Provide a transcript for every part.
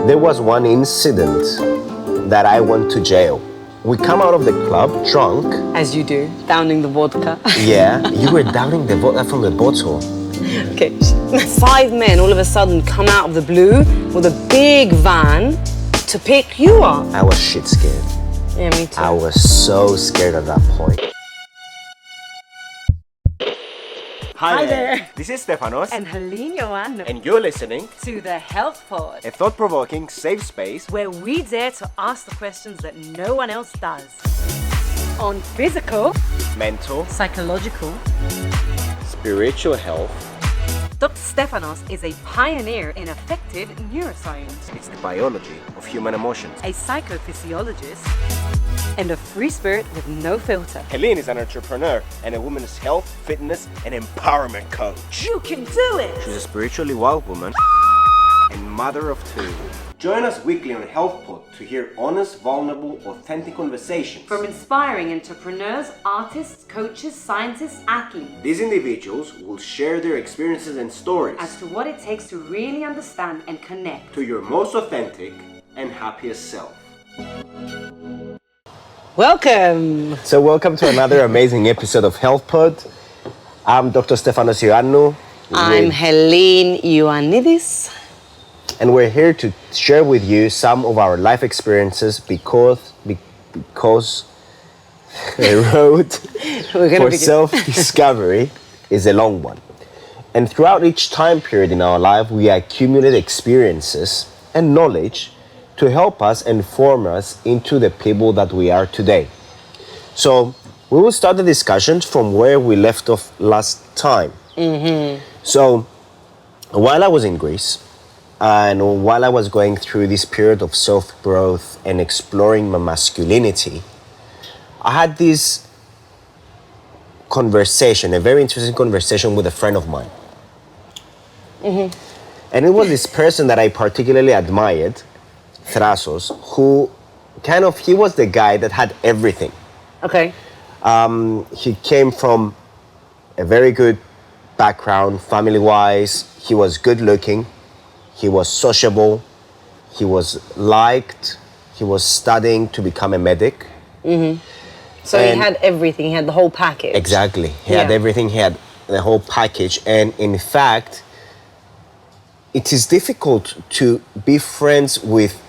There was one incident that I went to jail. We come out of the club drunk. As you do, downing the vodka. Yeah, you were downing the vodka from the bottle. Okay. 5 men all of a sudden come out of the blue with a big van to pick you up. I was shit scared. Yeah, me too. I was so scared at that point. Hi there. This is Stephanos. And Hélène And you're listening to the HealthPot, a thought-provoking, safe space where we dare to ask the questions that no one else does. On physical, mental, psychological, spiritual health. Dr.Stephanos is a pioneer in effective neuroscience, It's the biology of human emotions. a psychophysiologist, and a free spirit with no filter. Hélène is an entrepreneur and a woman's health, fitness, and empowerment coach. You can do it! She's a spiritually wild woman and mother of 2. Join us weekly on HealthPot to hear honest, vulnerable, authentic conversations From inspiring entrepreneurs, artists, coaches, scientists, athletes, These individuals will share their experiences and stories as to what it takes to really understand and connect. to your most authentic and happiest self. Welcome! So welcome to another amazing episode of HealthPod. I'm Dr.Stephanos. I'm Hélène Ioannidis. And we're here to share with you some of our life experiences because the road for self-discovery is a long one. And throughout each time period in our life, we accumulate experiences and knowledge to help us and form us into the people that we are today. So we will start the discussion from where we left off last time. So while I was in Greece, and while I was going through this period of self-growth and exploring my masculinity, I had this conversation, a very interesting conversation with a friend of mine. And it was this person that I particularly admired, Thrasos, who he was the guy that had everything. Okay. He came from a very good background, family-wise. He was good looking. He was sociable, he was liked, he was studying to become a medic. So he had everything, he had the whole package. Exactly, he had everything, he had the whole package. And in fact, it is difficult to be friends with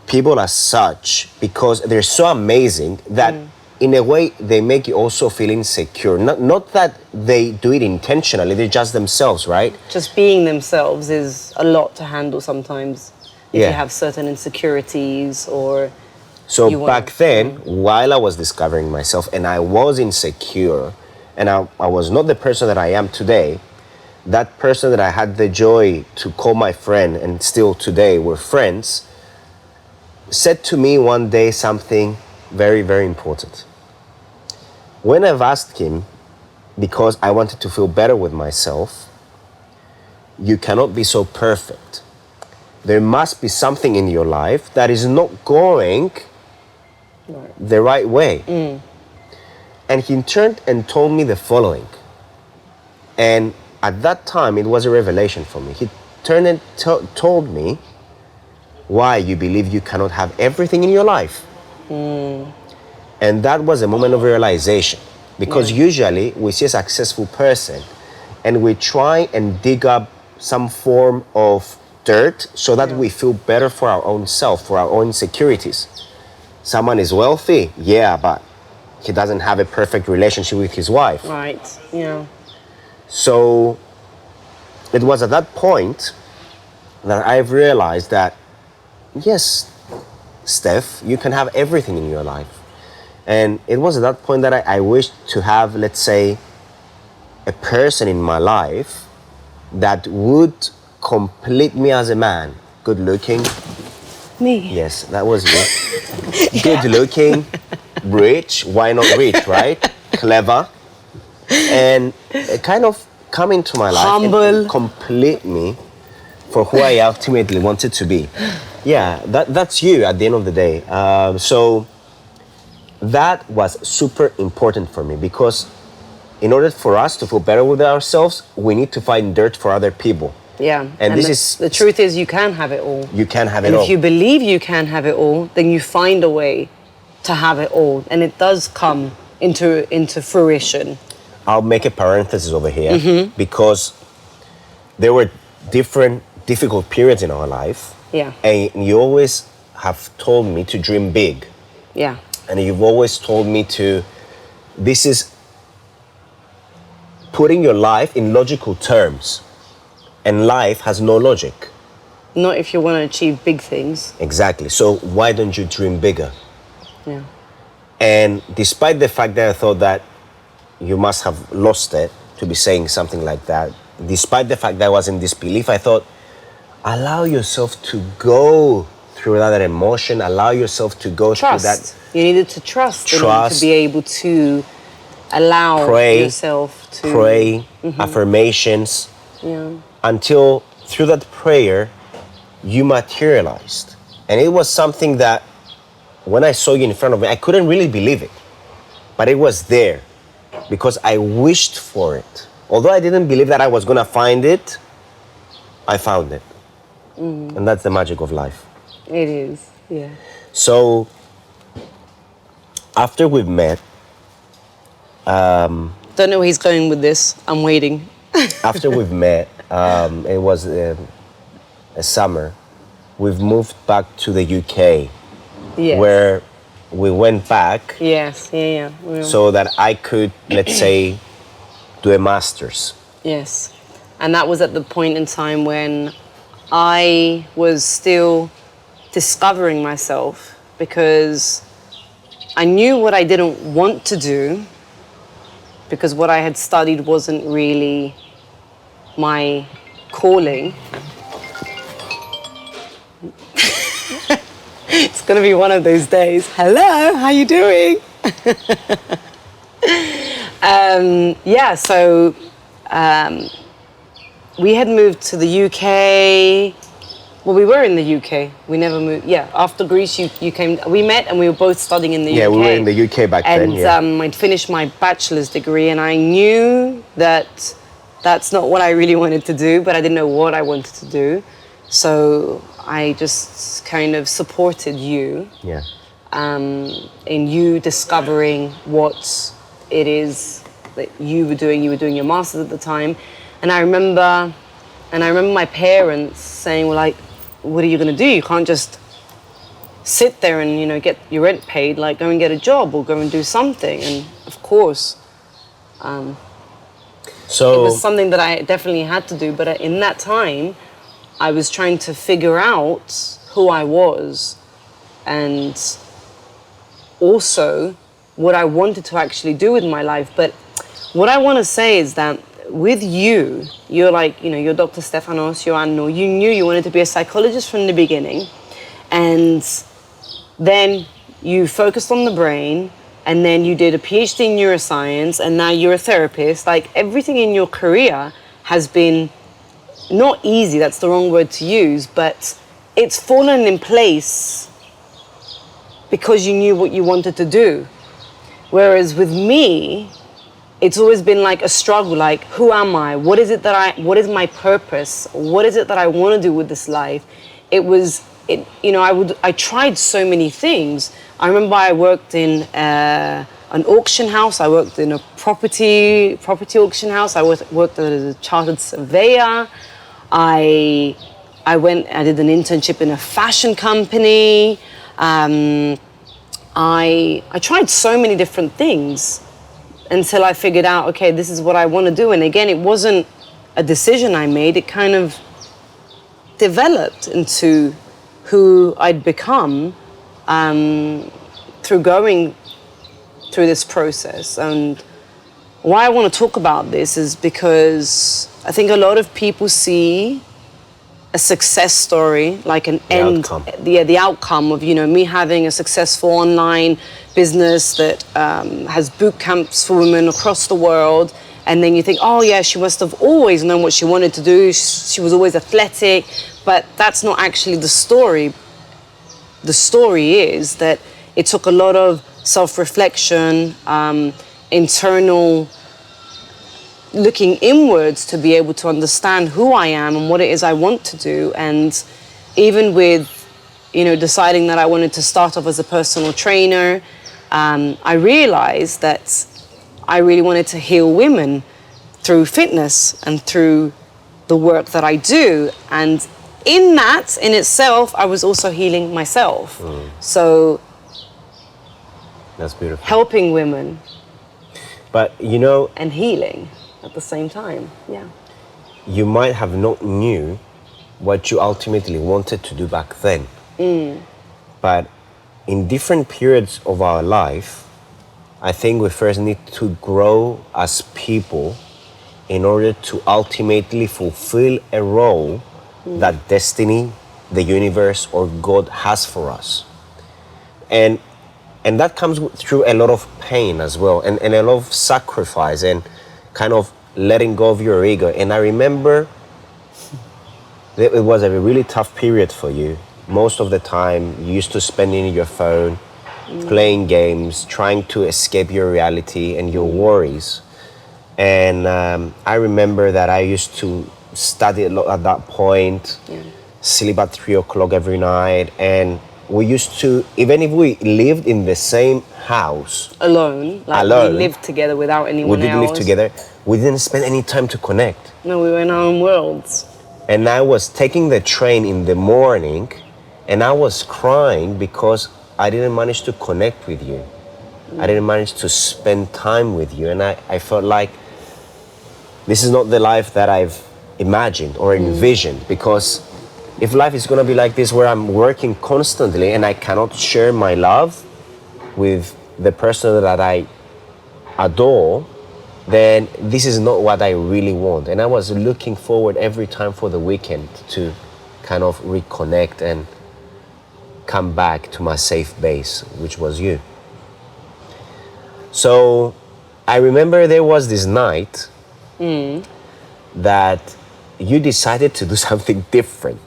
people as such because they're so amazing that in a way they make you also feel insecure. Not that they do it intentionally, they're just themselves, right? Just being themselves is a lot to handle sometimes if you have certain insecurities or... So back then, while I was discovering myself and I was insecure and I was not the person that I am today, that person that I had the joy to call my friend and still today we're friends, said to me one day something very, very important. When I've asked him, because I wanted to feel better with myself, you cannot be so perfect. There must be something in your life that is not going the right way. And he turned and told me the following. And at that time, it was a revelation for me. He turned and told me why you believe you cannot have everything in your life. And that was a moment of realization because usually we see a successful person and we try and dig up some form of dirt so that we feel better for our own self, for our own insecurities. Someone is wealthy, but he doesn't have a perfect relationship with his wife. Right, yeah. So it was at that point that I've realized that, yes, Steph, you can have everything in your life. And it was at that point that I wished to have, let's say, a person in my life that would complete me as a man. Good looking. Me? Yes, that was you. Good looking, rich, why not rich, right? Clever. And kind of come into my life humble, and complete me for who I ultimately wanted to be. Yeah, that's you at the end of the day. So that was super important for me because in order for us to feel better with ourselves, we need to find dirt for other people. Yeah. And this the, is... the truth is you can have it all. You can have it and all. if you believe you can have it all, then you find a way to have it all. And it does come into fruition. I'll make a parenthesis over here because there were different difficult periods in our life. Yeah. And you always have told me to dream big. Yeah. And you've always told me to, this is putting your life in logical terms. And life has no logic. Not if you want to achieve big things. Exactly. So why don't you dream bigger? Yeah. And despite the fact that I thought that you must have lost it to be saying something like that, despite the fact that I was in disbelief, I thought, allow yourself to go through that emotion, allow yourself to go through that. You needed to trust in order to be able to allow yourself to... Pray, affirmations, until through that prayer, you materialized. And it was something that when I saw you in front of me, I couldn't really believe it. But it was there because I wished for it. Although I didn't believe that I was going to find it, I found it. And that's the magic of life. It is, yeah. So, after we've met... Don't know where he's going with this. I'm waiting. After we've met, it was a summer. We've moved back to the UK. Yes. Where we went back. Yes, yeah. So that I could, let's say, do a master's. Yes. And that was at the point in time when I was still discovering myself because I knew what I didn't want to do because what I had studied wasn't really my calling. It's gonna be one of those days. Hello, how you doing? So we had moved to the UK. Well, we were in the UK. We never moved. Yeah, after Greece, you came. We met and we were both studying in the UK. Yeah, we were in the UK back then. And I'd finished my bachelor's degree, and I knew that that's not what I really wanted to do, but I didn't know what I wanted to do. So I just kind of supported you. Yeah. In you discovering what it is that you were doing. You were doing your master's at the time, and I remember my parents saying, "Well, like, what are you going to do? You can't just sit there and get your rent paid. Like, go and get a job or go and do something." And of course, so it was something that I definitely had to do. But in that time, I was trying to figure out who I was and also what I wanted to actually do with my life. But what I want to say is that with you, you're like, you're Dr.Stephanos, you're Anno, you knew you wanted to be a psychologist from the beginning, and then you focused on the brain, and then you did a PhD in neuroscience, and now you're a therapist. Like, everything in your career has been not easy, that's the wrong word to use, but it's fallen in place because you knew what you wanted to do. Whereas with me, it's always been like a struggle, like, who am I? What is my purpose? What is it that I want to do with this life? I tried so many things. I remember I worked in an auction house. I worked in a property auction house. I worked as a chartered surveyor. I did an internship in a fashion company. I tried so many different things until I figured out, okay, this is what I want to do. And again, it wasn't a decision I made. It kind of developed into who I'd become through going through this process. And why I want to talk about this is because I think a lot of people see a success story, like the outcome of, me having a successful online business that has boot camps for women across the world. And then you think, oh yeah, she must have always known what she wanted to do. She was always athletic, but that's not actually the story. The story is that it took a lot of self-reflection, internal looking inwards to be able to understand who I am and what it is I want to do. And even with, deciding that I wanted to start off as a personal trainer, I realized that I really wanted to heal women through fitness and through the work that I do. And in that, in itself, I was also healing myself. So that's beautiful. helping women. But and healing at the same time. Yeah. You might have not knew what you ultimately wanted to do back then. But in different periods of our life, I think we first need to grow as people in order to ultimately fulfill a role that destiny, the universe, or God has for us. And that comes through a lot of pain as well, and a lot of sacrifice, and kind of letting go of your ego. And I remember that it was a really tough period for you. Most of the time, you used to spend in your phone, playing games, trying to escape your reality and your worries. And I remember that I used to study a lot at that point, sleep at 3 o'clock every night, and we used to, even if we lived in the same house, alone, we lived together without anyone else. We didn't live together. We didn't spend any time to connect. No, we were in our own worlds. And I was taking the train in the morning, and I was crying because I didn't manage to connect with you. I didn't manage to spend time with you, and I felt like this is not the life that I've imagined or envisioned, because if life is going to be like this, where I'm working constantly and I cannot share my love with the person that I adore, then this is not what I really want. And I was looking forward every time for the weekend to kind of reconnect and come back to my safe base, which was you. So I remember there was this night that you decided to do something different.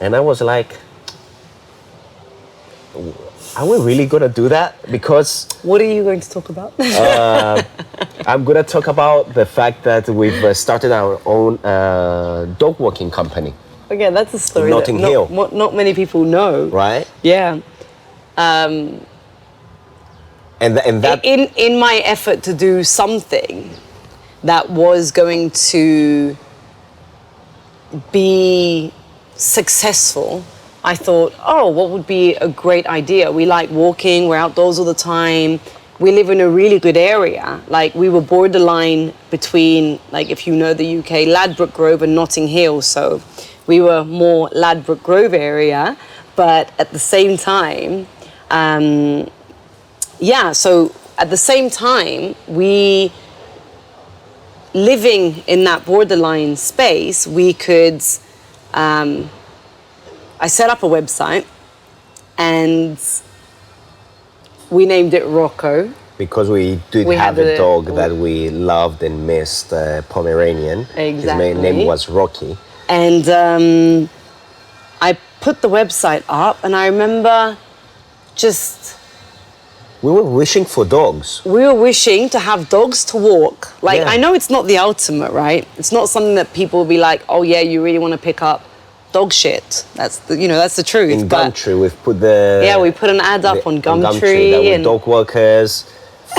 And I was like, are we really going to do that? Because... What are you going to talk about? I'm going to talk about the fact that we've started our own dog walking company. Okay, that's a story Notting Hill. Not many people know. Right? Yeah. And that... In my effort to do something that was going to be successful, I thought, what would be a great idea? We like walking, we're outdoors all the time. We live in a really good area. Like, we were borderline between, like, if you know the UK, Ladbroke Grove and Notting Hill. So we were more Ladbroke Grove area, but at the same time, so at the same time, we, living in that borderline space, we could, I set up a website and we named it Rocco. Because we have a dog that we loved and missed, Pomeranian. Exactly. His name was Rocky. And I put the website up, and I remember just... We were wishing for dogs. We were wishing to have dogs to walk. Like, I know it's not the ultimate, right? It's not something that people will be like, oh yeah, you really want to pick up dog shit. That's the truth. In Gumtree, we've put we put an ad up on Gumtree. That we're dog walkers,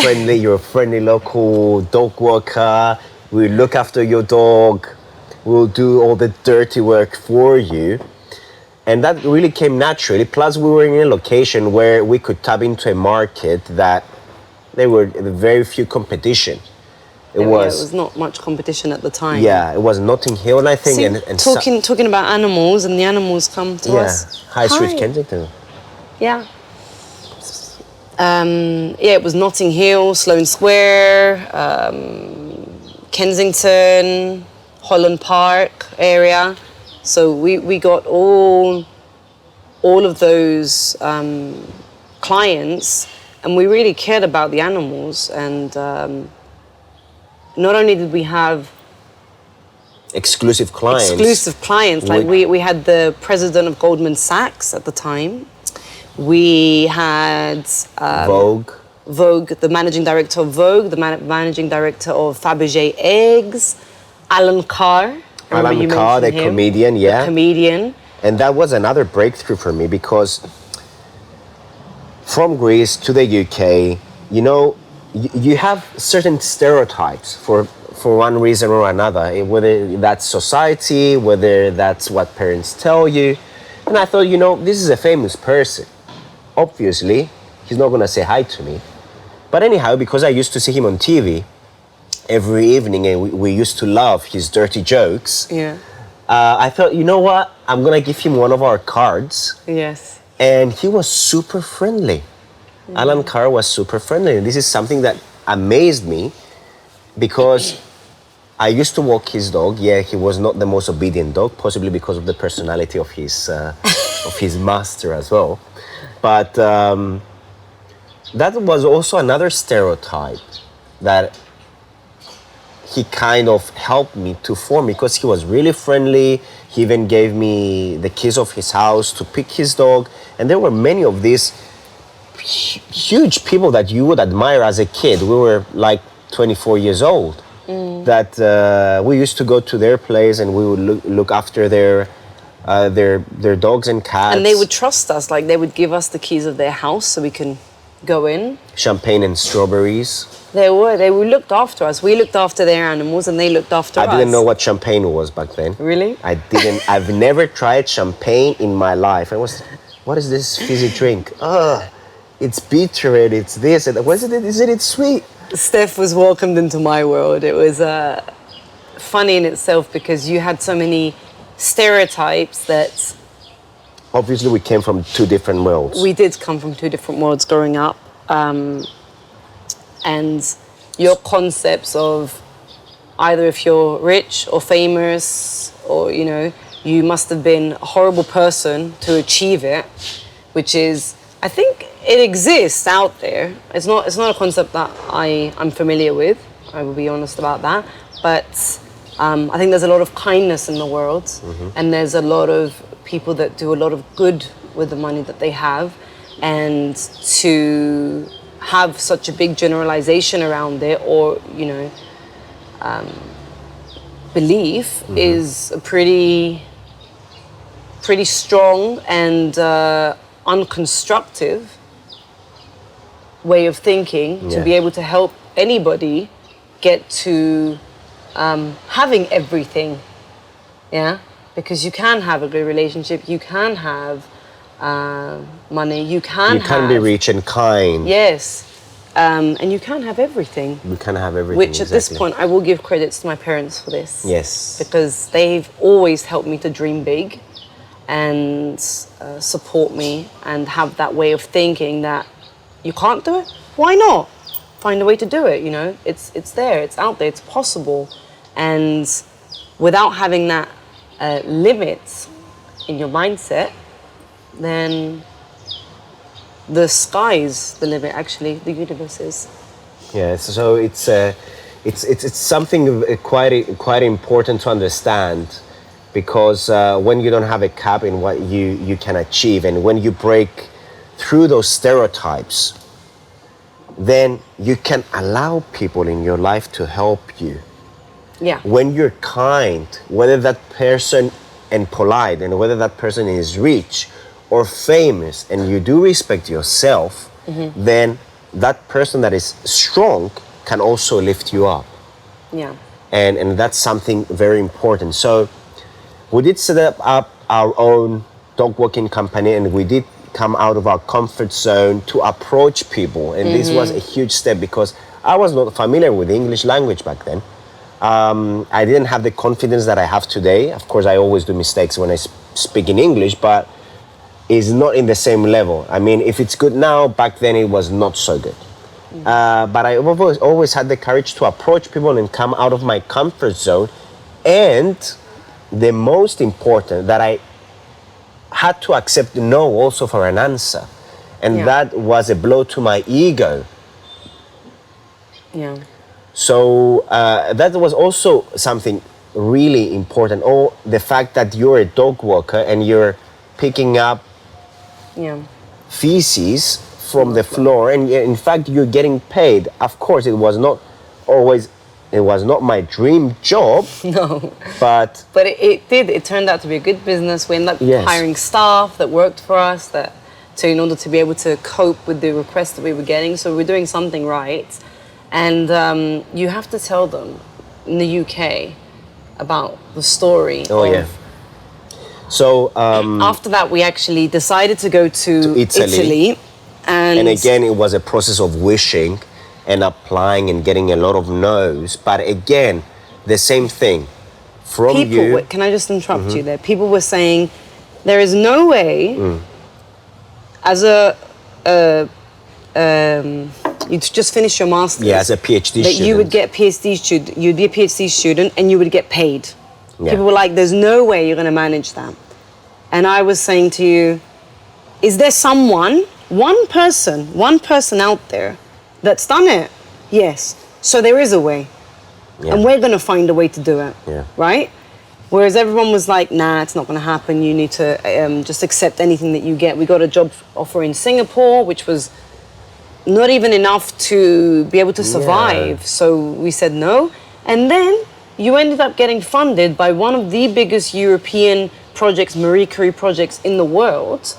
friendly. You're a friendly local dog walker. We look after your dog. We'll do all the dirty work for you. And that really came naturally. Plus, we were in a location where we could tap into a market that there were very few competition. It was not much competition at the time. Yeah, it was Notting Hill, I think. See, talking about animals, and the animals come to us. High Street, Kensington. Yeah. It was Notting Hill, Sloane Square, Kensington, Holland Park area. So we got all of those clients, and we really cared about the animals. And not only did we have exclusive clients, like we had the president of Goldman Sachs at the time. We had Vogue. Vogue, the managing director of Vogue, the managing director of Fabergé Eggs, Alan Carr. Alan Carr, the comedian, yeah. The comedian. And that was another breakthrough for me because from Greece to the UK, you know, you have certain stereotypes for one reason or another, whether that's society, whether that's what parents tell you. And I thought, you know, this is a famous person. Obviously, he's not going to say hi to me. But anyhow, because I used to see him on TV every evening and we used to love his dirty jokes, Yeah. I thought, you know what? I'm going to give him one of our cards. Yes. And he was super friendly. Alan Carr was super friendly. And this is something that amazed me because I used to walk his dog. Yeah, he was not the most obedient dog, possibly because of the personality of his of his master as well. But that was also another stereotype that he kind of helped me to form because he was really friendly. He even gave me the keys of his house to pick his dog. And there were many of these huge people that you would admire as a kid. We were like 24 years old. That we used to go to their place and we would look after their dogs and cats. And they would trust us, like they would give us the keys of their house so we can go in. Champagne and strawberries. They looked after us. We looked after their animals and they looked after us. I didn't know what champagne was back then. Really? I've never tried champagne in my life. What is this fizzy drink? It's bitter, it's this, what is it? Isn't it sweet? Steph was welcomed into my world. It was funny in itself because you had so many stereotypes that... Obviously, we came from two different worlds. We did come from two different worlds growing up. And your concepts of either if you're rich or famous or, you know, you must have been a horrible person to achieve it, which is, I think it exists out there. It's not a concept that I'm familiar with. I will be honest about that. But I think there's a lot of kindness in the world, and there's a lot of people that do a lot of good with the money that they have, and to have such a big generalization around it, or you know, belief is a pretty strong and unconstructive way of thinking to be able to help anybody get to having everything, because you can have a good relationship, you can have money, you can be rich and kind. Yes, and you can have everything. You can have everything. Which at this point, I will give credits to my parents for this. Yes. Because they've always helped me to dream big and support me and have that way of thinking that you can't do it? Why not? Find a way to do it, you know? It's there, it's out there, it's possible. And without having that limit in your mindset, then the sky's the limit, actually, the universe is. Yeah, so it's something quite important to understand, because when you don't have a cap in what you can achieve, and when you break through those stereotypes, then you can allow people in your life to help you. Yeah. When you're kind, whether that person and polite, and whether that person is rich or famous, and you do respect yourself, then that person that is strong can also lift you up. Yeah. And that's something very important. So we did set up our own dog walking company, and we did come out of our comfort zone to approach people. And this was a huge step, because I was not familiar with the English language back then. I didn't have the confidence that I have today. Of course, I always do mistakes when I speak in English, but it's not in the same level. I mean, if it's good now, back then it was not so good. But I always had the courage to approach people and come out of my comfort zone. And the most important, that I had to accept no also for an answer. And that was a blow to my ego. Yeah. So that was also something really important. Or the fact that you're a dog walker and you're picking up feces from the floor, and in fact you're getting paid. Of course, it was not my dream job. No. But It turned out to be a good business. We ended up Yes. hiring staff that worked for us in order to be able to cope with the requests that we were getting. So we're doing something right. And you have to tell them in the UK about the story. Oh, yeah. So After that, we actually decided to go to Italy. And again, it was a process of wishing and applying and getting a lot of no's. But again, the same thing. From you. Can I just interrupt you there? People were saying there is no way, as you just finished your master's. Yeah, as a PhD that student. you would get you'd be a PhD student and you would get paid. Yeah. People were like, there's no way you're going to manage that. And I was saying to you, is there one person out there that's done it? Yes. So there is a way. Yeah. And we're going to find a way to do it. Yeah. Right? Whereas everyone was like, nah, it's not going to happen. You need to just accept anything that you get. We got a job offer in Singapore, which was not even enough to be able to survive. Yeah. So we said no. And then you ended up getting funded by one of the biggest European projects, Marie Curie projects in the world.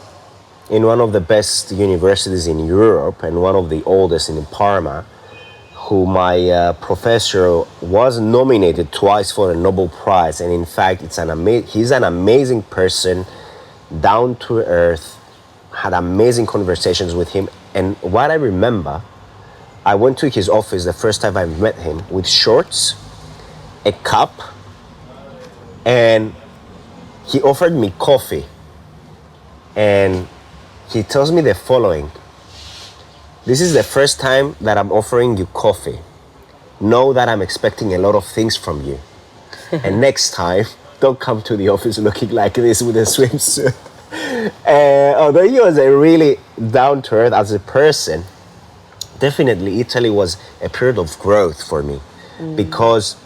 In one of the best universities in Europe and one of the oldest in Parma, who my professor was nominated twice for a Nobel Prize. And in fact, he's an amazing person, down to earth, had amazing conversations with him. And what I remember, I went to his office the first time I met him with shorts, a cup, and he offered me coffee. And he tells me the following: this is the first time that I'm offering you coffee. Know that I'm expecting a lot of things from you. And next time, don't come to the office looking like this with a swimsuit. Although he was a really down-to-earth as a person, definitely Italy was a period of growth for me. Because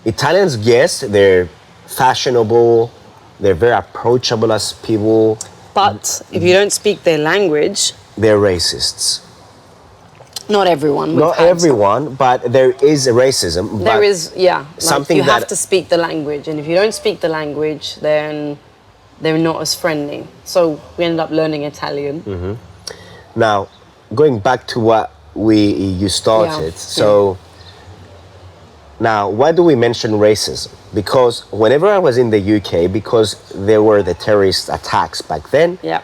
Italians, yes, they're fashionable, they're very approachable as people. But if you don't speak their language, They're racists. not everyone. Not everyone, but there is a racism. There is, yeah. Something you have that- to speak the language, and if you don't speak the language, then they're not as friendly. So we ended up learning Italian. Now, going back to what you started, so now why do we mention racism? Because whenever I was in the UK, because there were the terrorist attacks back then, Yeah.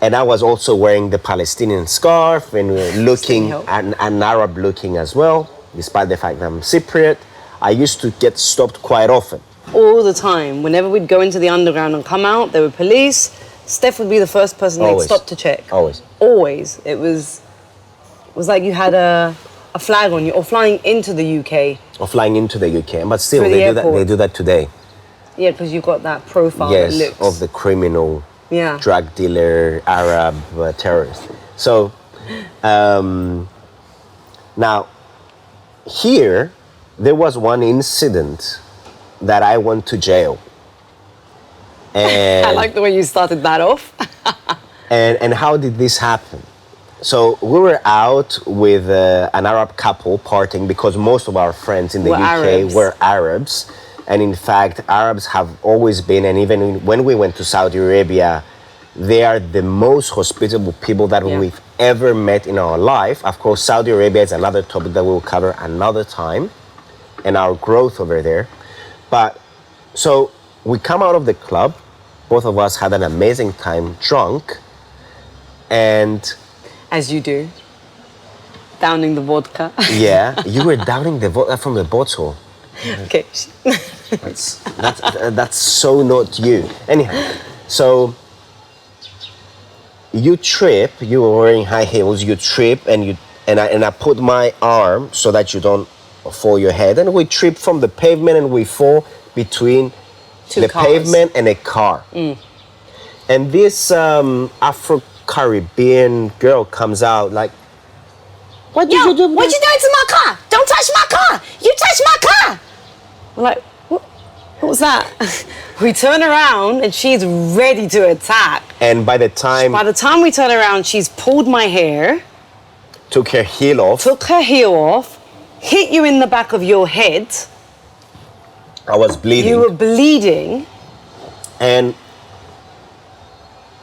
and I was also wearing the Palestinian scarf and looking help. an Arab looking as well, despite the fact that I'm Cypriot, I used to get stopped quite often. All the time. Whenever we'd go into the underground and come out, there were police. Steph would be the first person they'd Always. stop to check. Always. Always. It was like you had a flag on you, or flying into the UK. Or flying into the UK, but still Through the airport. they do that today. Yeah, because you've got that profile Yes, that looks... of the criminal, Yeah. drug dealer, Arab terrorist. So now here there was one incident that I went to jail. And I like the way you started that off. and how did this happen? So we were out with an Arab couple partying, because most of our friends in the Were UK Arabs. were Arabs. And in fact, Arabs have always been, and even when we went to Saudi Arabia, they are the most hospitable people that Yeah. we've ever met in our life. Of course, Saudi Arabia is another topic that we'll cover another time, and our growth over there. But so we come out of the club, both of us had an amazing time drunk, and As you do. Downing the vodka. yeah, you were downing the vodka from the bottle. Okay. That's so not you. Anyhow, so you trip. You were wearing high heels. You trip, and I put my arm so that you don't fall your head, and we trip from the pavement, and we fall between Two the cars. pavement and a car. And this Afro-Caribbean girl comes out like, "What did you do? What you doing to my car? Don't touch my car! You touched my car! We're like, what? What was that? We turn around and she's ready to attack. And by the time we turn around, she's pulled my hair, took her heel off, hit you in the back of your head. I was bleeding. You were bleeding. And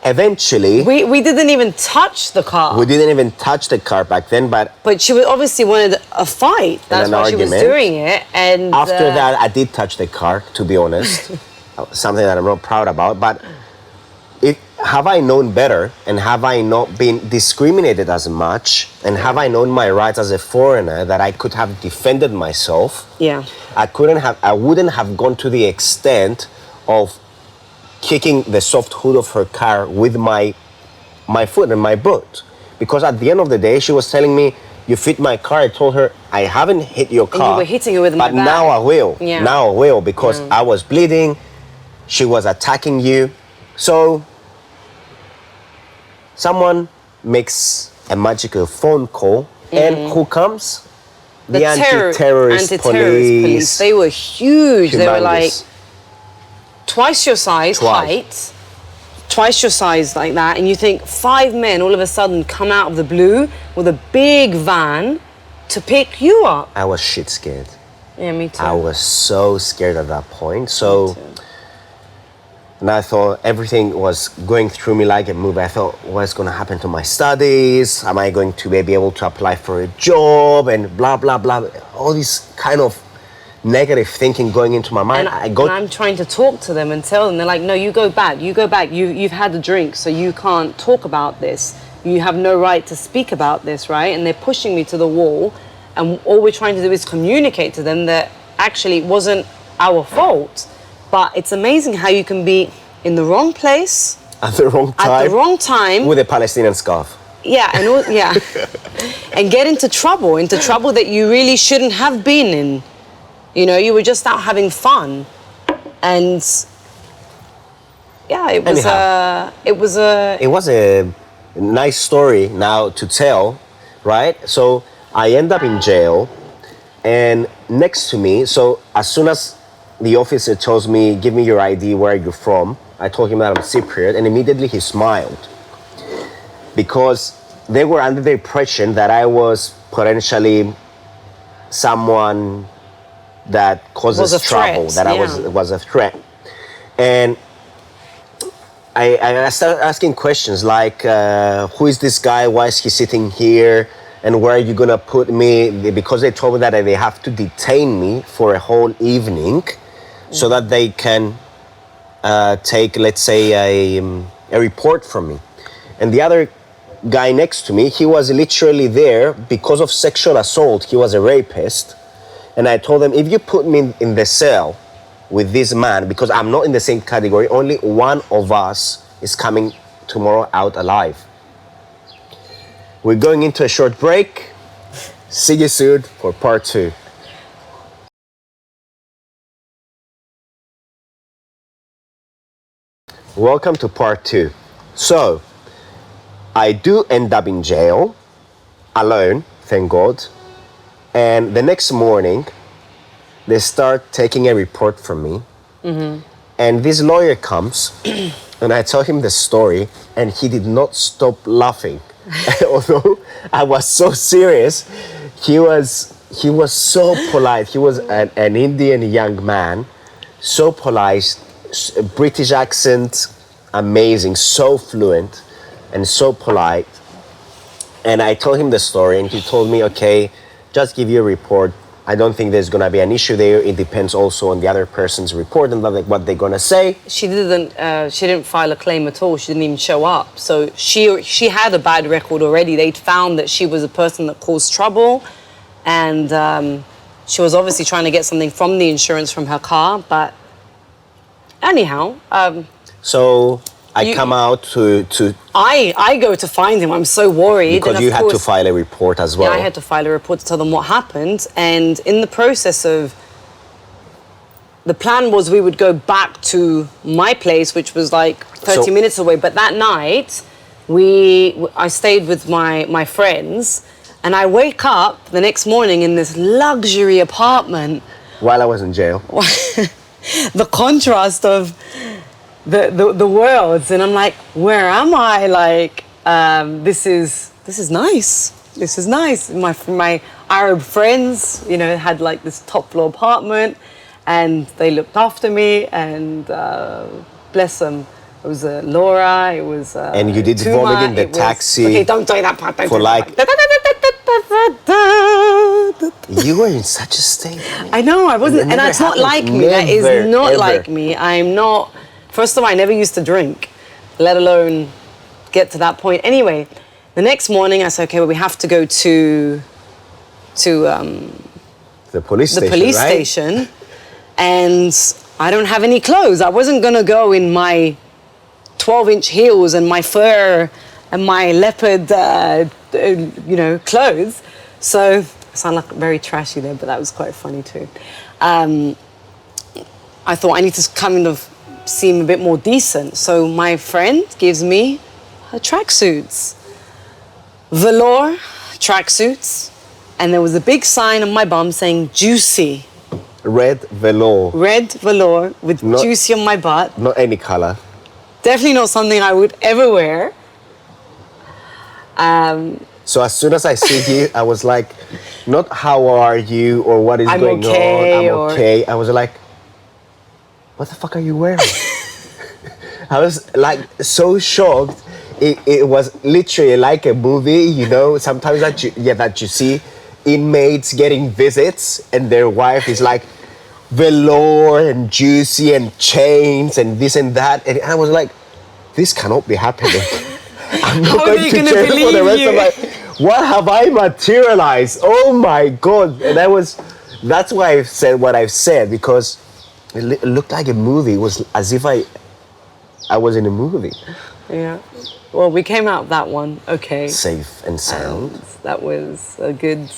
eventually... We didn't even touch the car. We didn't even touch the car back then, but... But she obviously wanted a fight. That's why she was doing it. And after that, I did touch the car, to be honest. Something that I'm not proud about. But have I known better, and have I not been discriminated as much, and have I known my rights as a foreigner that I could have defended myself? Yeah. I wouldn't have gone to the extent of kicking the soft hood of her car with my foot and my boot. Because at the end of the day, she was telling me, you fit my car. I told her, I haven't hit your car. And you were hitting her with my bag. But now I will. Yeah. Now I will, because I was bleeding. She was attacking you. So someone makes a magical phone call, and who comes? The anti-terrorist police. They were huge. Humongous. They were like twice your size height, twice your size like that, and you think 5 men all of a sudden come out of the blue with a big van to pick you up. I was shit scared. Yeah, me too. I was so scared at that point. So, and I thought everything was going through me like a movie. I thought, what's going to happen to my studies? Am I going to be able to apply for a job? And blah, blah, blah. All this kind of negative thinking going into my mind. And I'm trying to talk to them and tell them. They're like, no, you go back. You've had a drink, so you can't talk about this. You have no right to speak about this, right? And they're pushing me to the wall. And all we're trying to do is communicate to them that actually it wasn't our fault. But it's amazing how you can be in the wrong place at the wrong time with a Palestinian scarf. Yeah, and get into trouble that you really shouldn't have been in. You know, you were just out having fun, and yeah, it was a nice story now to tell, right? So I end up in jail, and next to me, so as soon as the officer tells me, give me your ID, where are you from? I told him that I'm Cypriot, and immediately he smiled. Because they were under the impression that I was potentially someone that causes trouble, that I was a threat. And I started asking questions like, who is this guy? Why is he sitting here? And where are you gonna put me? Because they told me that they have to detain me for a whole evening so that they can take, let's say, a report from me. And the other guy next to me, he was literally there because of sexual assault. He was a rapist. And I told them, if you put me in the cell with this man, because I'm not in the same category, only one of us is coming tomorrow out alive. We're going into a short break. See you soon for part 2. Welcome to part 2. So, I do end up in jail, alone, thank God. And the next morning, they start taking a report from me. And this lawyer comes, and I tell him the story, and he did not stop laughing. Although I was so serious, he was so polite. He was an Indian young man, so polite, British accent, amazing, so fluent and so polite. And I told him the story, and he told me, okay, just give you a report. I don't think there's gonna be an issue there. It depends also on the other person's report and what they're gonna say. She didn't file a claim at all. She didn't even show up. So she had a bad record already. They'd found that she was a person that caused trouble, and she was obviously trying to get something from the insurance from her car. But anyhow, so I come out to I go to find him. I'm so worried. Because you had to file a report as well. Yeah, I had to file a report to tell them what happened. And in the process of, the plan was we would go back to my place, which was like 30 minutes away. But that night, I stayed with my friends, and I wake up the next morning in this luxury apartment. While I was in jail. the contrast of the worlds, and I'm like, where am I? Like, this is nice. This is nice. My Arab friends, you know, had like this top floor apartment, and they looked after me, and bless them. It was Laura. It was And you did Tuma, vomit in the taxi. Okay, don't do that part. For like. You were in such a state. I know, I wasn't, and that's not like me. That is not ever. like me. I'm not. First of all, I never used to drink, let alone get to that point. Anyway, the next morning I said, okay, well, we have to go to the police the station, police right? station, and I don't have any clothes. I wasn't gonna go in my 12-inch heels and my fur and my leopard, you know, clothes. So I sound like very trashy there, but that was quite funny too. I thought I need to kind of seem a bit more decent. So my friend gives me her tracksuits, velour tracksuits, and there was a big sign on my bum saying "juicy." Red velour. Red velour with juicy on my butt. Not any color. Definitely not something I would ever wear. So as soon as I see you, I was like, not how are you or what is going okay, on. I'm okay. I was like, what the fuck are you wearing? I was like so shocked. It was literally like a movie, you know, sometimes that you see inmates getting visits and their wife is like velour and juicy and chains and this and that. And I was like, this cannot be happening. I'm not How are going they to gonna jail for the believe rest you? of my. What have I materialized? Oh my God! And that's why I've said what I've said, because it looked like a movie. It was as if I was in a movie. Yeah. Well, we came out of that one okay. Safe and sound. And that was a good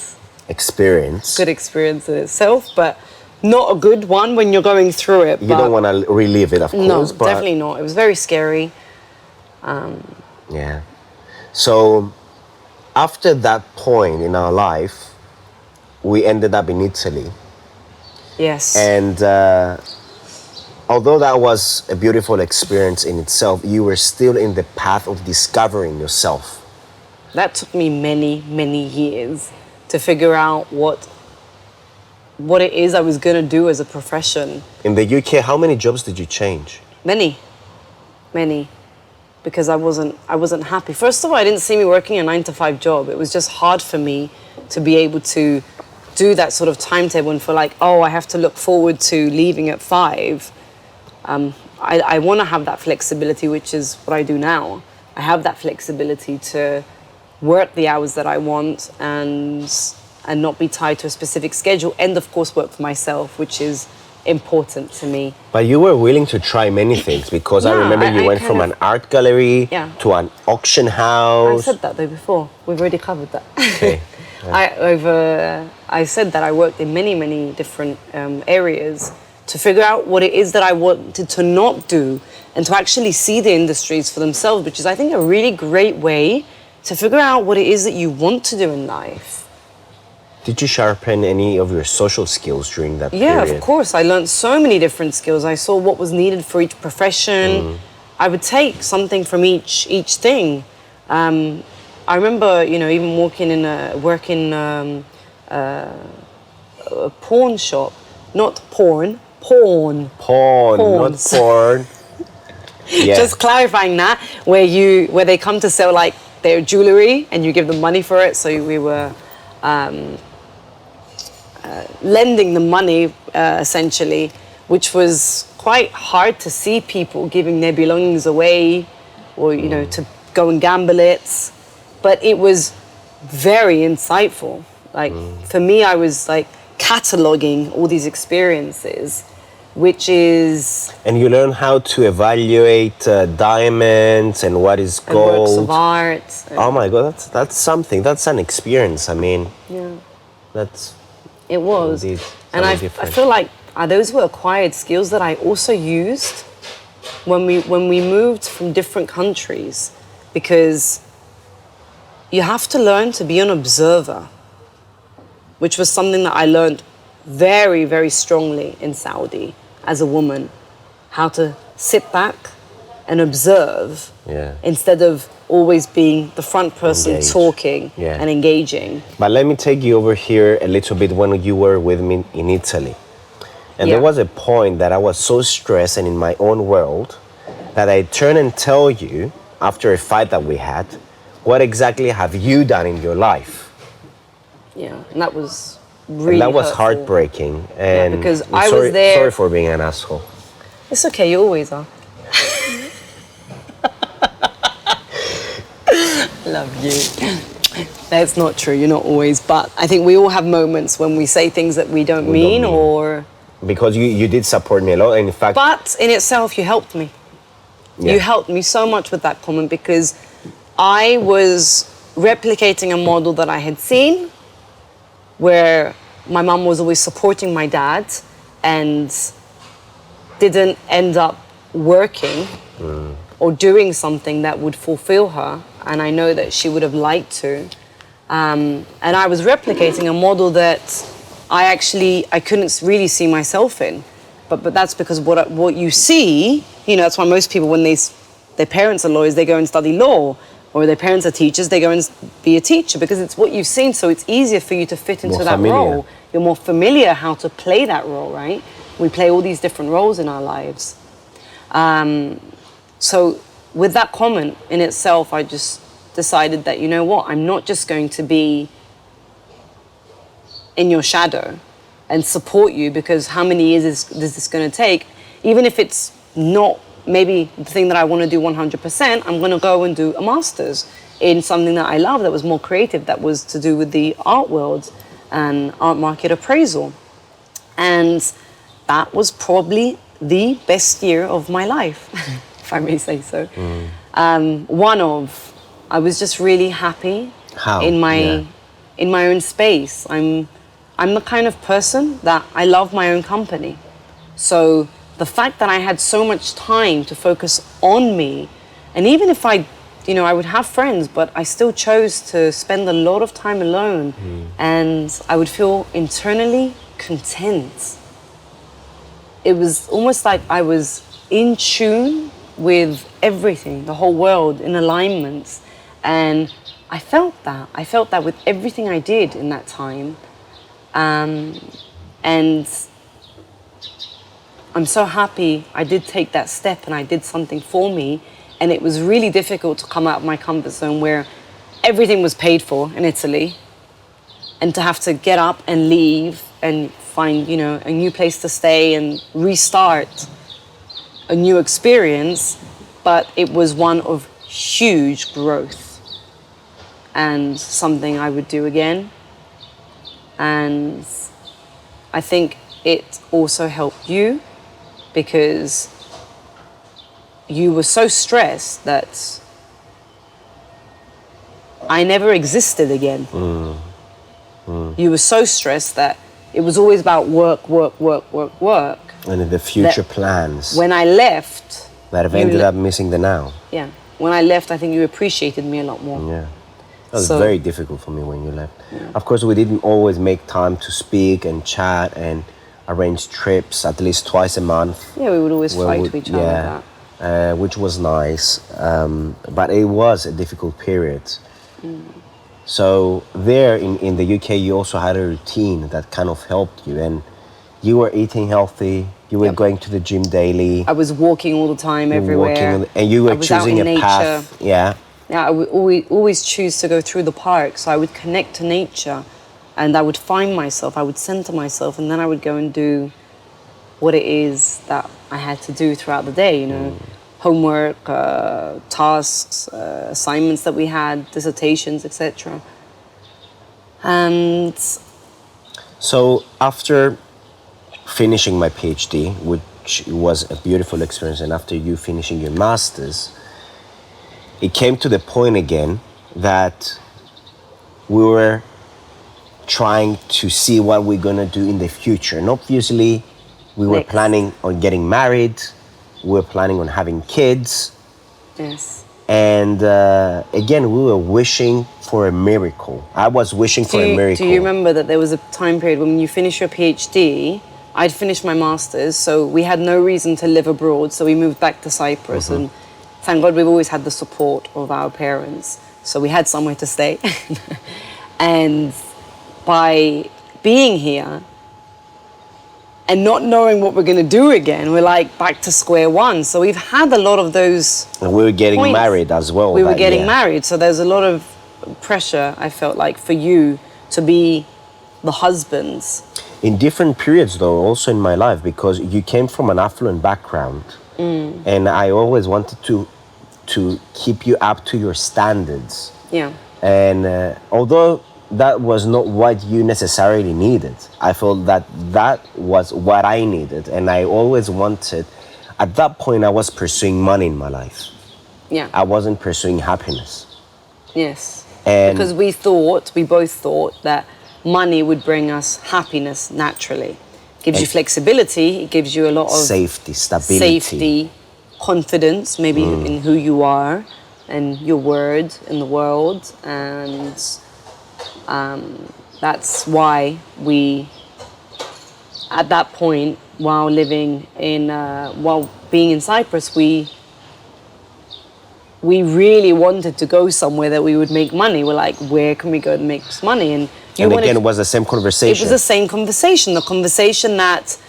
Experience. experience in itself, but not a good one when you're going through it. You don't want to relive it, of No, course. But definitely not. It was very scary. yeah. So after that point in our life, we ended up in Italy. Yes. And although that was a beautiful experience in itself, you were still in the path of discovering yourself. That took me many, many years to figure out what it is I was going to do as a profession. In the UK, how many jobs did you change? Many. Because I wasn't happy. First of all, I didn't see me working a 9-to-5 job. It was just hard for me to be able to do that sort of timetable and feel like, oh, I have to look forward to leaving at 5. I want to have that flexibility, which is what I do now. I have that flexibility to work the hours that I want and not be tied to a specific schedule, and of course work for myself, which is important to me. But you were willing to try many things, because I Yeah, remember you went from an art gallery to an auction house. I said that though before. We've already covered that. Okay. I said that I worked in many, many different areas to figure out what it is that I wanted to not do, and to actually see the industries for themselves, which is, I think, a really great way to figure out what it is that you want to do in life. Did you sharpen any of your social skills during that Yeah, period? of course. I learned so many different skills. I saw what was needed for each profession. I would take something from each thing. I remember, you know, even working in a pawn shop. Not porn, pawn. Porn, not Pawns. porn. Yeah. Just clarifying that, where they come to sell like their jewelry and you give them money for it. So we were lending them money essentially, which was quite hard to see people giving their belongings away, or you know, to go and gamble it. But it was very insightful. Like for me, I was like cataloging all these experiences, which is And you learn how to evaluate diamonds and what is and works of gold. art. Oh my God, that's something. That's an experience. I mean, Yeah, that's it was. indeed And I something different. feel like those were acquired skills that I also used when we moved from different countries, because you have to learn to be an observer, which was something that I learned very, very strongly in Saudi. as a woman, how to sit back and observe Yeah. instead of always being the front person Engage. talking Yeah. and engaging. But let me take you over here a little bit when you were with me in Italy. And there Yeah. was a point that I was so stressed and in my own world that I turn and tell you, after a fight that we had, what exactly have you done in your life? Yeah, and that was really And that was hurtful. heartbreaking. And because I'm I was sorry, there- Sorry for being an asshole. It's okay, you always are. Love you. That's not true, you're not always, but I think we all have moments when we say things that we don't mean, or... Because you did support me a lot. And in fact, But in itself, you helped me. yeah. You helped me so much with that comment because I was replicating a model that I had seen where my mum was always supporting my dad and didn't end up working or doing something that would fulfill her. And I know that she would have liked to. And I was replicating a model that I couldn't really see myself in. But that's because what you see, that's why most people, when their parents are lawyers, they go and study law. Or their parents are teachers, they go and be a teacher because it's what you've seen, so it's easier for you to fit into More that familiar. role. You're more familiar how to play that role, right? We play all these different roles in our lives. So with that comment in itself, I just decided that, you know what, I'm not just going to be in your shadow and support you because how many years is this going to take? Even if it's not maybe the thing that I want to do 100%, I'm going to go and do a master's in something that I love that was more creative, that was to do with the art world and art market appraisal. And that was probably the best year of my life, if I may say so. I was just really happy in my own space. I'm the kind of person that I love my own company. So the fact that I had so much time to focus on me, and even if I would have friends, but I still chose to spend a lot of time alone, and I would feel internally content. It was almost like I was in tune with everything, the whole world, in alignment. And I felt that with everything I did in that time. And I'm so happy I did take that step and I did something for me. And it was really difficult to come out of my comfort zone where everything was paid for in Italy, and to have to get up and leave and find, a new place to stay and restart a new experience. But it was one of huge growth and something I would do again. And I think it also helped you because you were so stressed that I never existed again. You were so stressed that it was always about work. And in the future plans When I left... that have ended up missing the now. Yeah. When I left, I think you appreciated me a lot more. Yeah. That was So- very difficult for me when you left. Of course, we didn't always make time to speak and chat and arrange trips at least twice a month. Yeah, we would always where fight we- to each other like that. which was nice. But it was a difficult period. So there in the UK, you also had a routine that kind of helped you. And you were eating healthy. You were Yep. going to the gym daily. I was walking all the time, You were everywhere. and you I were was out choosing in a path. Yeah. Yeah, I would always choose to go through the park. So I would connect to nature and I would find myself, I would center myself, and then I would go and do what it is that I had to do throughout the day, homework, tasks, assignments that we had, dissertations, etc. And So after finishing my PhD, which was a beautiful experience, and after you finishing your master's, it came to the point again that we were trying to see what we're gonna do in the future. And obviously, we were Next. planning on getting married, we were planning on having kids, yes. and again, we were wishing for a miracle. I was wishing for a miracle. Do you remember that there was a time period when you finished your PhD, I'd finished my master's, so we had no reason to live abroad. So we moved back to Cyprus, and thank God we've always had the support of our parents. So we had somewhere to stay. And by being here and not knowing what we're going to do again, we're like back to square one. So we've had a lot of those. And we were getting points. married as well. We were that getting year. married, so there's a lot of pressure, I felt like, for you to be the husbands. In different periods, though, also in my life, because you came from an affluent background, and I always wanted to keep you up to your standards. Yeah. And although that was not what you necessarily needed, I felt that that was what I needed, and I always wanted. At that point, I was pursuing money in my life. Yeah. I wasn't pursuing happiness. Yes. And Because we both thought that money would bring us happiness naturally. It gives you flexibility, it gives you a lot of safety, stability. safety, confidence, maybe in who you are and your word in the world. And that's why we, at that point, while being in Cyprus, we really wanted to go somewhere that we would make money. We're like, where can we go to make this money? And Again, it was the same conversation. it was the same conversation. The conversation that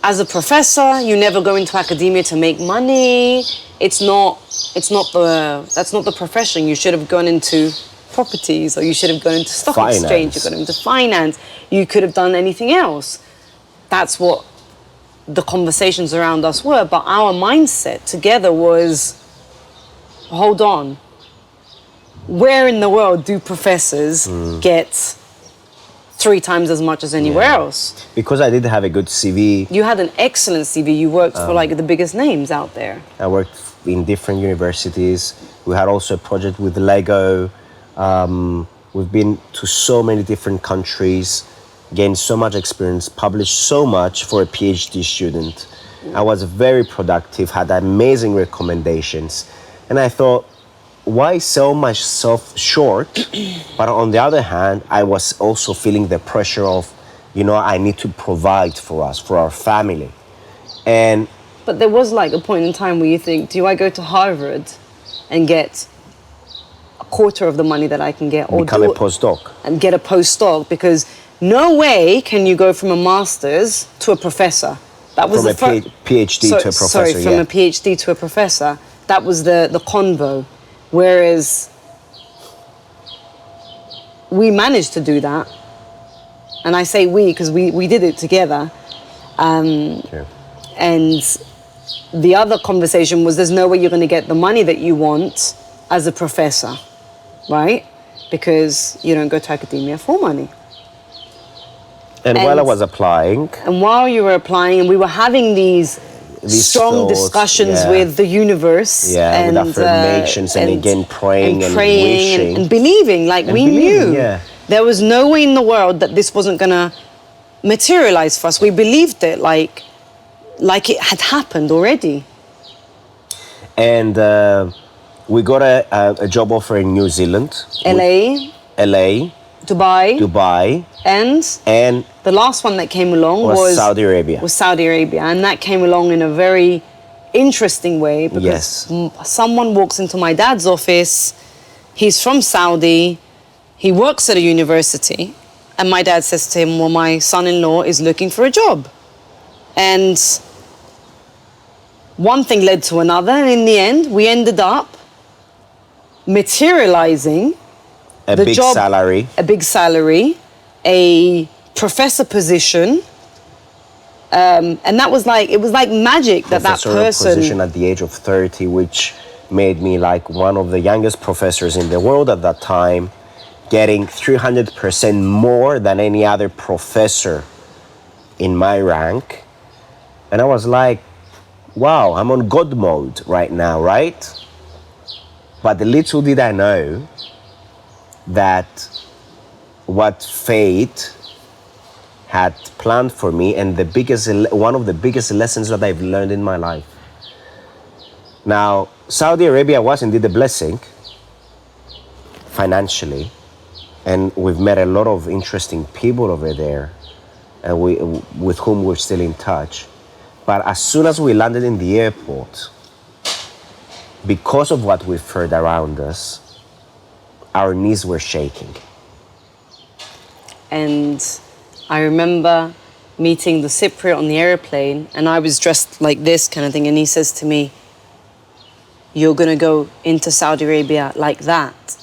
as a professor, you never go into academia to make money. That's not the profession. You should have gone into properties, or you should have gone into stock exchange, you could have gone into finance, you could have done anything else. That's what the conversations around us were, but our mindset together was, hold on, where in the world do professors get 3 times as much as anywhere else? Because I did have a good CV. You had an excellent CV. You worked for like the biggest names out there. I worked in different universities. We had also a project with Lego. We've been to so many different countries, gained so much experience, published so much for a PhD student. I was very productive, had amazing recommendations. And I thought, why sell myself short? But on the other hand, I was also feeling the pressure of, I need to provide for us, for our family. But there was like a point in time where you think, do I go to Harvard and get a quarter of the money that I can get, or become a postdoc and get a postdoc? Because no way can you go from a master's to a professor. That was from a PhD to a professor. Sorry, from a PhD to a professor. That was the convo. Whereas we managed to do that, and I say we because we did it together. And the other conversation was, there's no way you're going to get the money that you want as a professor, right? Because you don't go to academia for money. And while I was applying... And while you were applying, and we were having these strong thoughts, discussions with the universe. And with affirmations and again praying and wishing. And believing, like we knew. Yeah. There was no way in the world that this wasn't going to materialize for us. We believed it like it had happened already. And we got a job offer in New Zealand. LA. Dubai. And the last one that came along was Saudi Arabia. And that came along in a very interesting way, because someone walks into my dad's office. He's from Saudi. He works at a university. And my dad says to him, well, my son-in-law is looking for a job. And one thing led to another. And in the end, we ended up materializing a big salary, a professor position, and that was like, it was like magic that person position at the age of 30, which made me like one of the youngest professors in the world at that time, getting 300% more than any other professor in my rank. And I was like, wow, I'm on God mode right now, right? But little did I know that what fate had planned for me, and one of the biggest lessons that I've learned in my life. Now, Saudi Arabia was indeed a blessing financially, and we've met a lot of interesting people over there. with whom we're still in touch. But as soon as we landed in the airport, because of what we've heard around us, our knees were shaking. And I remember meeting the Cypriot on the airplane, and I was dressed like this kind of thing, and he says to me, "You're gonna go into Saudi Arabia like that."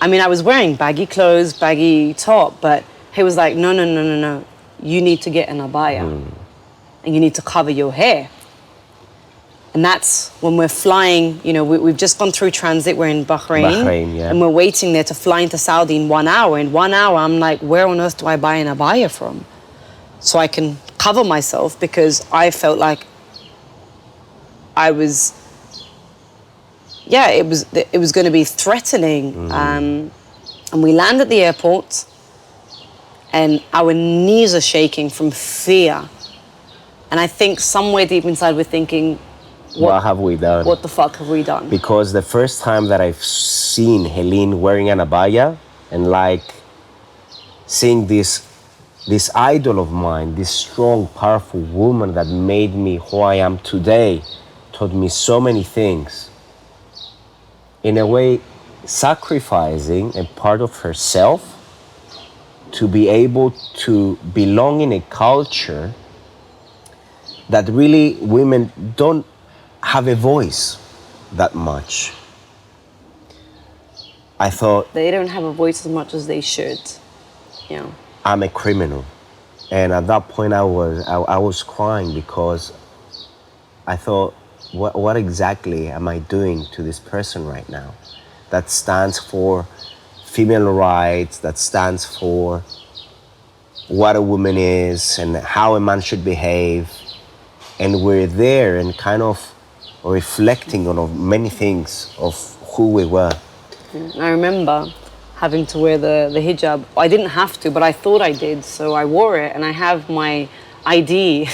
I mean, I was wearing baggy clothes, baggy top, but he was like, no, you need to get an abaya, and you need to cover your hair. And that's when we're flying, you know, we've just gone through transit, we're in Bahrain, yeah. and we're waiting there to fly into Saudi in 1 hour. In 1 hour, I'm like, where on earth do I buy an abaya from? So I can cover myself, because I felt like I was, it was going to be threatening. And we land at the airport, and our knees are shaking from fear. And I think somewhere deep inside we're thinking, What have we done? What the fuck have we done? Because the first time that I've seen Hélène wearing an abaya, and like seeing this idol of mine, this strong, powerful woman that made me who I am today, taught me so many things, in a way sacrificing a part of herself to be able to belong in a culture that really women don't have a voice that much. I thought, they don't have a voice as much as they should, you know. I'm a criminal. And at that point I was crying, because I thought, what exactly am I doing to this person right now that stands for female rights, that stands for what a woman is and how a man should behave? And we're there and kind of reflecting on many things of who we were. I remember having to wear the hijab. I didn't have to, but I thought I did, so I wore it, and I have my ID,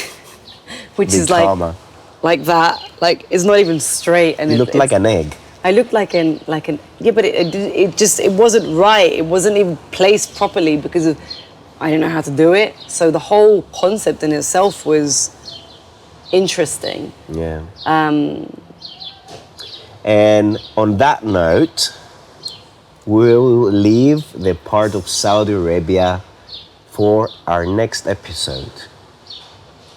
which Big is trauma. like that. Like, it's not even straight, and You looked like an egg. I looked like an yeah, but it wasn't right. It wasn't even placed properly because I didn't know how to do it. So the whole concept in itself was interesting. Yeah. And on that note, we'll leave the part of Saudi Arabia for our next episode.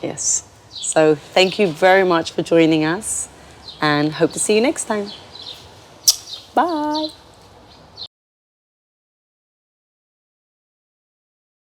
Yes. So thank you very much for joining us, and hope to see you next time. Bye.